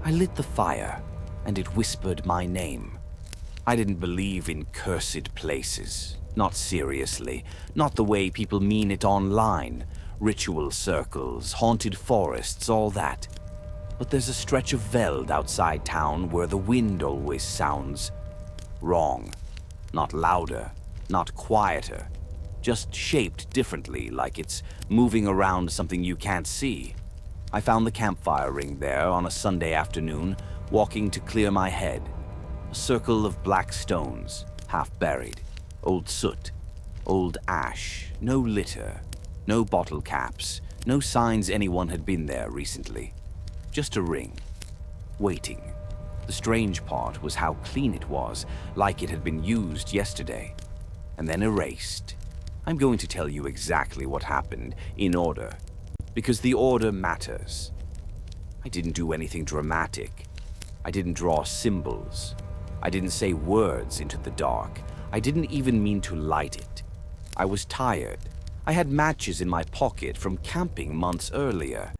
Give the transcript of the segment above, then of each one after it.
I lit the fire, and it whispered my name. I didn't believe in cursed places. Not seriously. Not the way people mean it online. Ritual circles, haunted forests, all that. But there's a stretch of veld outside town where the wind always sounds wrong. Not louder, not quieter. Just shaped differently, like it's moving around something you can't see. I found the campfire ring there on a Sunday afternoon, walking to clear my head. A circle of black stones, half buried. Old soot, old ash, no litter, no bottle caps, no signs anyone had been there recently. Just a ring, waiting. The strange part was how clean it was, like it had been used yesterday, and then erased. I'm going to tell you exactly what happened, in order, because the order matters. I didn't do anything dramatic. I didn't draw symbols. I didn't say words into the dark. I didn't even mean to light it. I was tired. I had matches in my pocket from camping months earlier,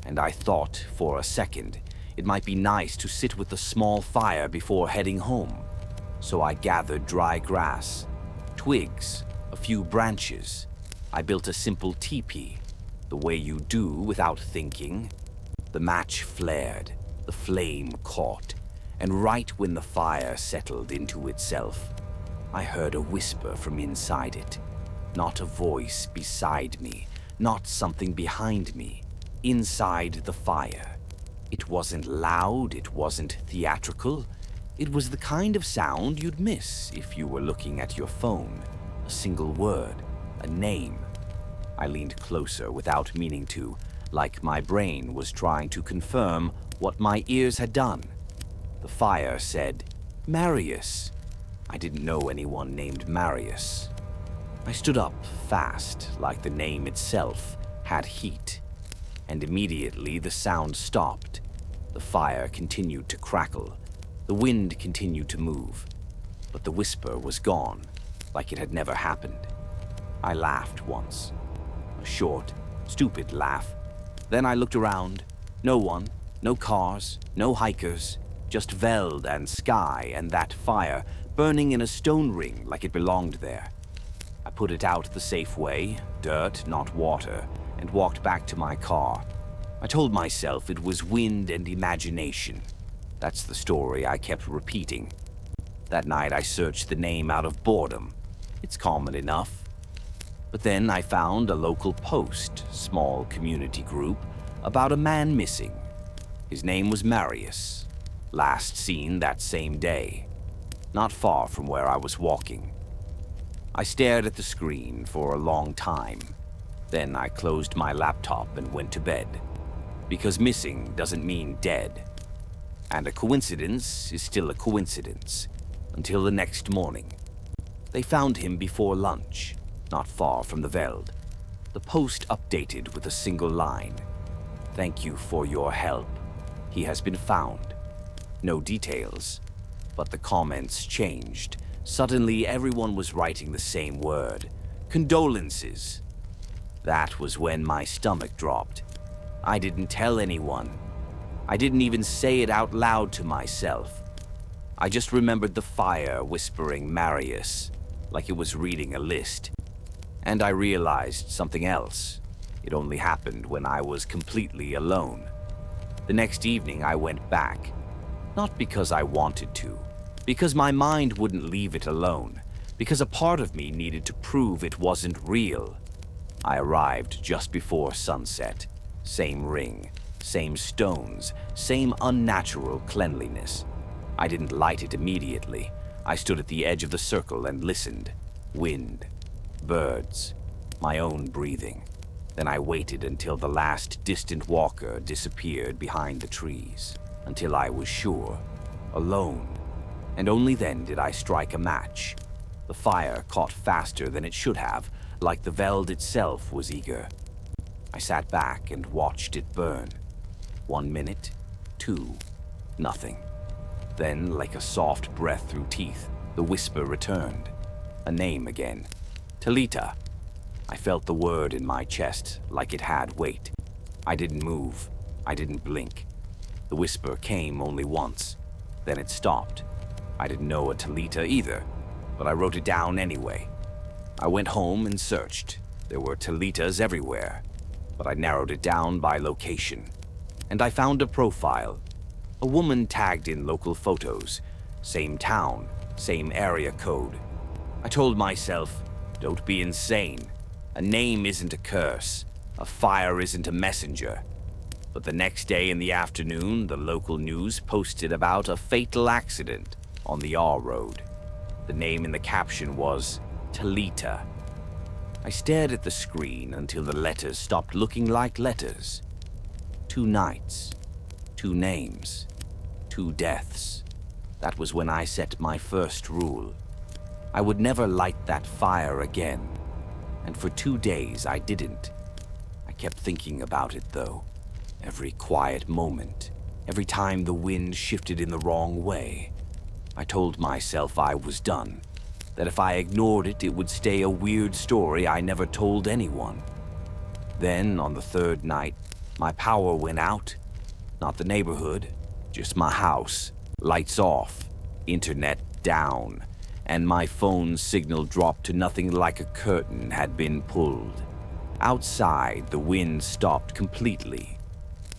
and I thought, for a second, it might be nice to sit with a small fire before heading home. So I gathered dry grass, twigs, a few branches. I built a simple teepee, the way you do without thinking. The match flared, the flame caught, and right when the fire settled into itself, I heard a whisper from inside it. Not a voice beside me, not something behind me. Inside the fire. It wasn't loud, it wasn't theatrical. It was the kind of sound you'd miss if you were looking at your phone. A single word, a name. I leaned closer without meaning to, like my brain was trying to confirm what my ears had done. The fire said, Marius. I didn't know anyone named Marius. I stood up fast, like the name itself had heat, and immediately the sound stopped. The fire continued to crackle. The wind continued to move, but the whisper was gone, like it had never happened. I laughed once, a short, stupid laugh. Then I looked around. No one, no cars, no hikers, just veld and sky and that fire burning in a stone ring like it belonged there. I put it out the safe way, dirt, not water, and walked back to my car. I told myself it was wind and imagination. That's the story I kept repeating. That night I searched the name out of boredom. It's common enough. But then I found a local post, small community group, about a man missing. His name was Marius. Last seen that same day, not far from where I was walking. I stared at the screen for a long time. Then I closed my laptop and went to bed. Because missing doesn't mean dead. And a coincidence is still a coincidence, until the next morning. They found him before lunch, not far from the veld. The post updated with a single line. Thank you for your help. He has been found. No details, but the comments changed. Suddenly, everyone was writing the same word. Condolences. That was when my stomach dropped. I didn't tell anyone. I didn't even say it out loud to myself. I just remembered the fire whispering Marius, like it was reading a list. And I realized something else. It only happened when I was completely alone. The next evening I went back. Not because I wanted to, because my mind wouldn't leave it alone, because a part of me needed to prove it wasn't real. I arrived just before sunset. Same ring, same stones, same unnatural cleanliness. I didn't light it immediately. I stood at the edge of the circle and listened. Wind, birds, my own breathing. Then I waited until the last distant walker disappeared behind the trees, until I was sure, alone. And only then did I strike a match. The fire caught faster than it should have, like the veld itself was eager. I sat back and watched it burn. 1 minute, 2, nothing. Then, like a soft breath through teeth, the whisper returned. A name again. Talita. I felt the word in my chest, like it had weight. I didn't move. I didn't blink. The whisper came only once. Then it stopped. I didn't know a Talita either, but I wrote it down anyway. I went home and searched. There were Talitas everywhere, but I narrowed it down by location. And I found a profile. A woman tagged in local photos. Same town, same area code. I told myself, don't be insane. A name isn't a curse. A fire isn't a messenger. But the next day in the afternoon, the local news posted about a fatal accident on the R Road. The name in the caption was Talita. I stared at the screen until the letters stopped looking like letters. 2 nights, 2 names, 2 deaths. That was when I set my first rule. I would never light that fire again. And for 2 days I didn't. I kept thinking about it though. Every quiet moment, every time the wind shifted in the wrong way. I told myself I was done. That if I ignored it, it would stay a weird story I never told anyone. Then, on the 3rd night, my power went out. Not the neighborhood, just my house. Lights off, internet down, and my phone's signal dropped to nothing like a curtain had been pulled. Outside, the wind stopped completely.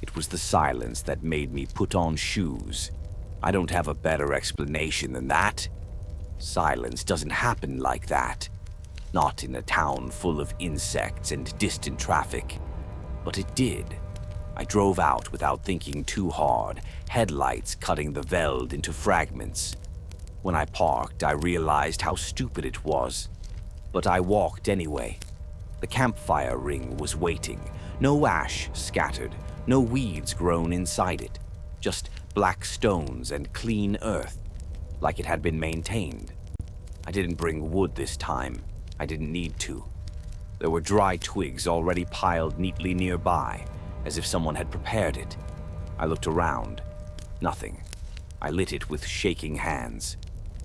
It was the silence that made me put on shoes. I don't have a better explanation than that. Silence doesn't happen like that. Not in a town full of insects and distant traffic. But it did. I drove out without thinking too hard, headlights cutting the veld into fragments. When I parked, I realized how stupid it was. But I walked anyway. The campfire ring was waiting. No ash scattered, no weeds grown inside it. Just black stones and clean earth, like it had been maintained. I didn't bring wood this time. I didn't need to. There were dry twigs already piled neatly nearby, as if someone had prepared it. I looked around. Nothing. I lit it with shaking hands.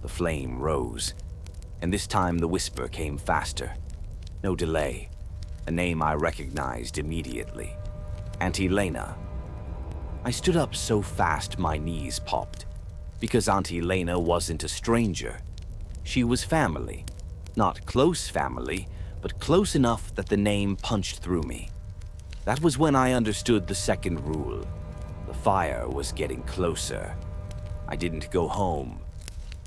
The flame rose, and this time the whisper came faster. No delay. A name I recognized immediately. Auntie Lena. I stood up so fast my knees popped, because Auntie Lena wasn't a stranger. She was family. Not close family, but close enough that the name punched through me. That was when I understood the second rule. The fire was getting closer. I didn't go home.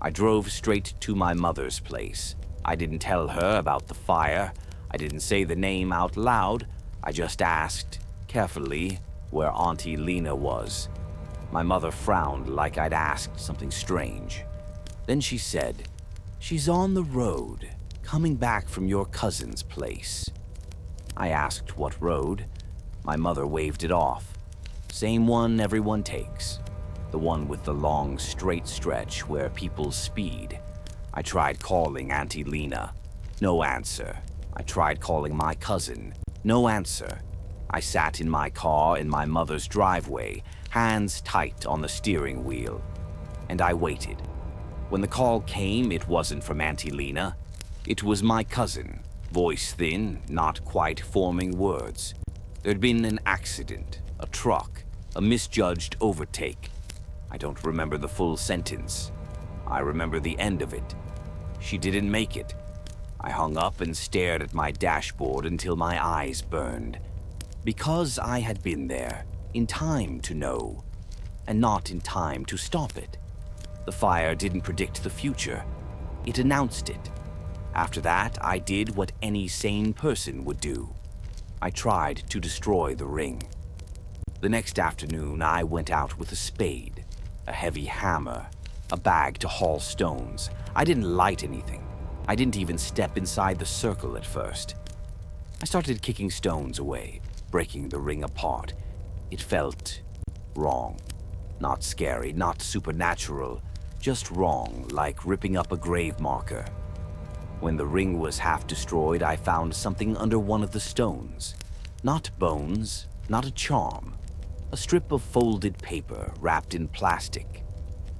I drove straight to my mother's place. I didn't tell her about the fire. I didn't say the name out loud. I just asked, carefully, where Auntie Lena was. My mother frowned like I'd asked something strange. Then she said, "She's on the road, coming back from your cousin's place." I asked what road. My mother waved it off. Same one everyone takes. The one with the long, straight stretch where people speed. I tried calling Auntie Lena. No answer. I tried calling my cousin. No answer. I sat in my car in my mother's driveway, hands tight on the steering wheel. And I waited. When the call came, it wasn't from Auntie Lena. It was my cousin, voice thin, not quite forming words. There'd been an accident, a truck, a misjudged overtake. I don't remember the full sentence. I remember the end of it. She didn't make it. I hung up and stared at my dashboard until my eyes burned. Because I had been there, in time to know, and not in time to stop it. The fire didn't predict the future. It announced it. After that, I did what any sane person would do. I tried to destroy the ring. The next afternoon, I went out with a spade, a heavy hammer, a bag to haul stones. I didn't light anything. I didn't even step inside the circle at first. I started kicking stones away, breaking the ring apart. It felt wrong. Not scary, not supernatural, just wrong, like ripping up a grave marker. When the ring was half destroyed, I found something under one of the stones. Not bones, not a charm. A strip of folded paper wrapped in plastic.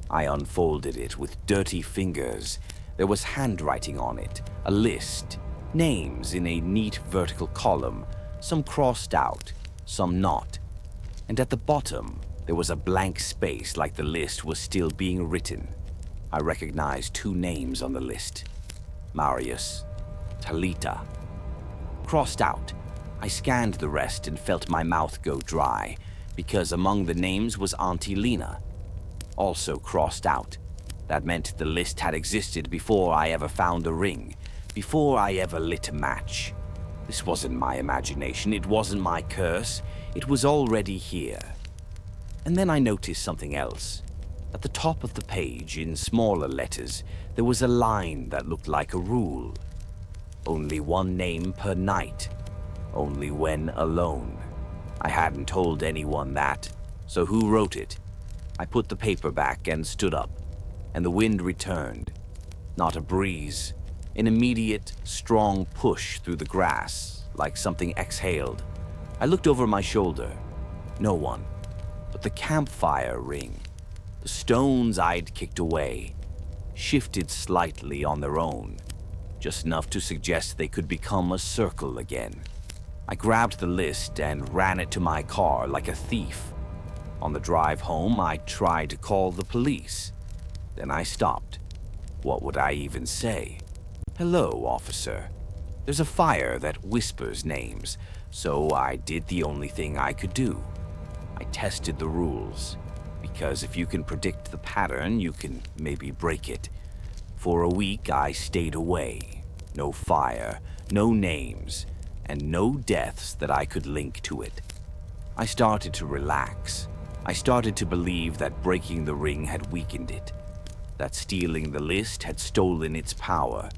I unfolded it with dirty fingers. There was handwriting on it, a list, names in a neat vertical column, some crossed out, some not. And at the bottom, There was a blank space like the list was still being written. I recognized 2 names on the list. Marius, Talita. Crossed out, I scanned the rest and felt my mouth go dry, because among the names was Auntie Lena. Also crossed out. That meant the list had existed before I ever found a ring, before I ever lit a match. This wasn't my imagination, it wasn't my curse, it was already here. And then I noticed something else. At the top of the page, in smaller letters, there was a line that looked like a rule. Only 1 name per night. Only when alone. I hadn't told anyone that, so who wrote it? I put the paper back and stood up, and the wind returned. Not a breeze. An immediate, strong push through the grass, like something exhaled. I looked over my shoulder. No one. But the campfire ring. The stones I'd kicked away shifted slightly on their own, just enough to suggest they could become a circle again. I grabbed the list and ran it to my car like a thief. On the drive home, I tried to call the police. Then I stopped. What would I even say? Hello, officer. There's a fire that whispers names, so I did the only thing I could do. I tested the rules, because if you can predict the pattern, you can maybe break it. For a week, I stayed away. No fire, no names, and no deaths that I could link to it. I started to relax. I started to believe that breaking the ring had weakened it, that stealing the list had stolen its power.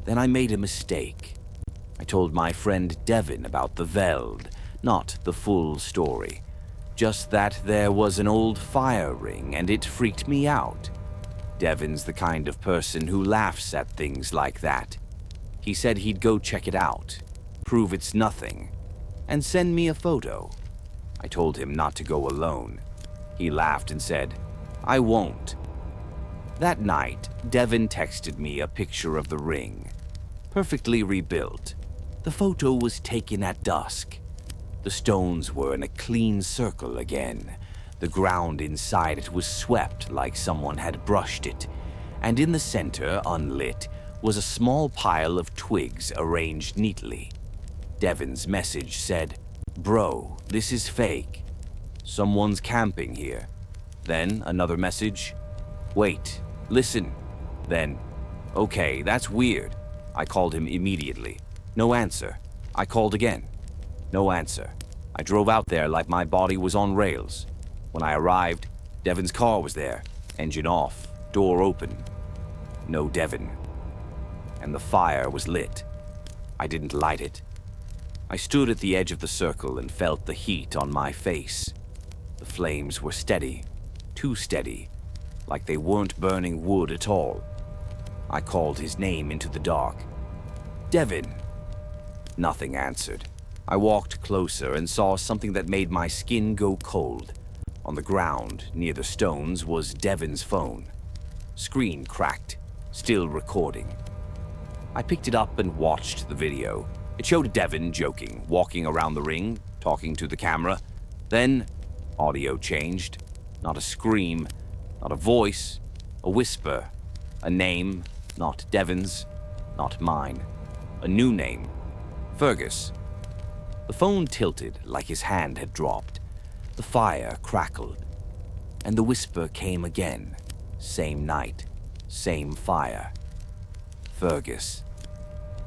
Then I made a mistake. I told my friend Devin about the Veld, not the full story. Just that there was an old fire ring and it freaked me out. Devin's the kind of person who laughs at things like that. He said he'd go check it out, prove it's nothing, and send me a photo. I told him not to go alone. He laughed and said, "I won't." That night, Devin texted me a picture of the ring, perfectly rebuilt. The photo was taken at dusk. The stones were in a clean circle again. The ground inside it was swept like someone had brushed it, and in the center, unlit, was a small pile of twigs arranged neatly. Devin's message said, "Bro, this is fake. Someone's camping here." Then another message, "Wait, listen." Then, "Okay, that's weird." I called him immediately. No answer. I called again. No answer. I drove out there like my body was on rails. When I arrived, Devin's car was there, engine off, door open. No Devin. And the fire was lit. I didn't light it. I stood at the edge of the circle and felt the heat on my face. The flames were steady, too steady, like they weren't burning wood at all. I called his name into the dark. "Devin." Nothing answered. I walked closer and saw something that made my skin go cold. On the ground, near the stones, was Devin's phone. Screen cracked, still recording. I picked it up and watched the video. It showed Devin joking, walking around the ring, talking to the camera. Then, audio changed. Not a scream, not a voice, a whisper, a name, not Devin's, not mine. A new name, Fergus. The phone tilted like his hand had dropped. The fire crackled, and the whisper came again. Same night, same fire. Fergus.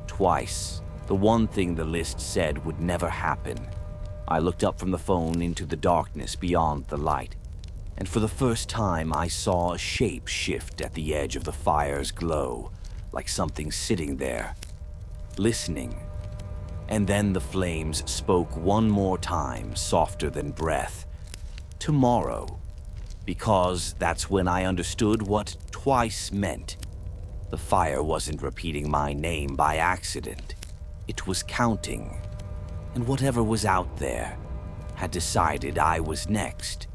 Twice. The one thing the list said would never happen. I looked up from the phone into the darkness beyond the light, and for the first time I saw a shape shift at the edge of the fire's glow, like something sitting there, listening. And then the flames spoke one more time, softer than breath. Tomorrow. Because that's when I understood what twice meant. The fire wasn't repeating my name by accident. It was counting. And whatever was out there had decided I was next.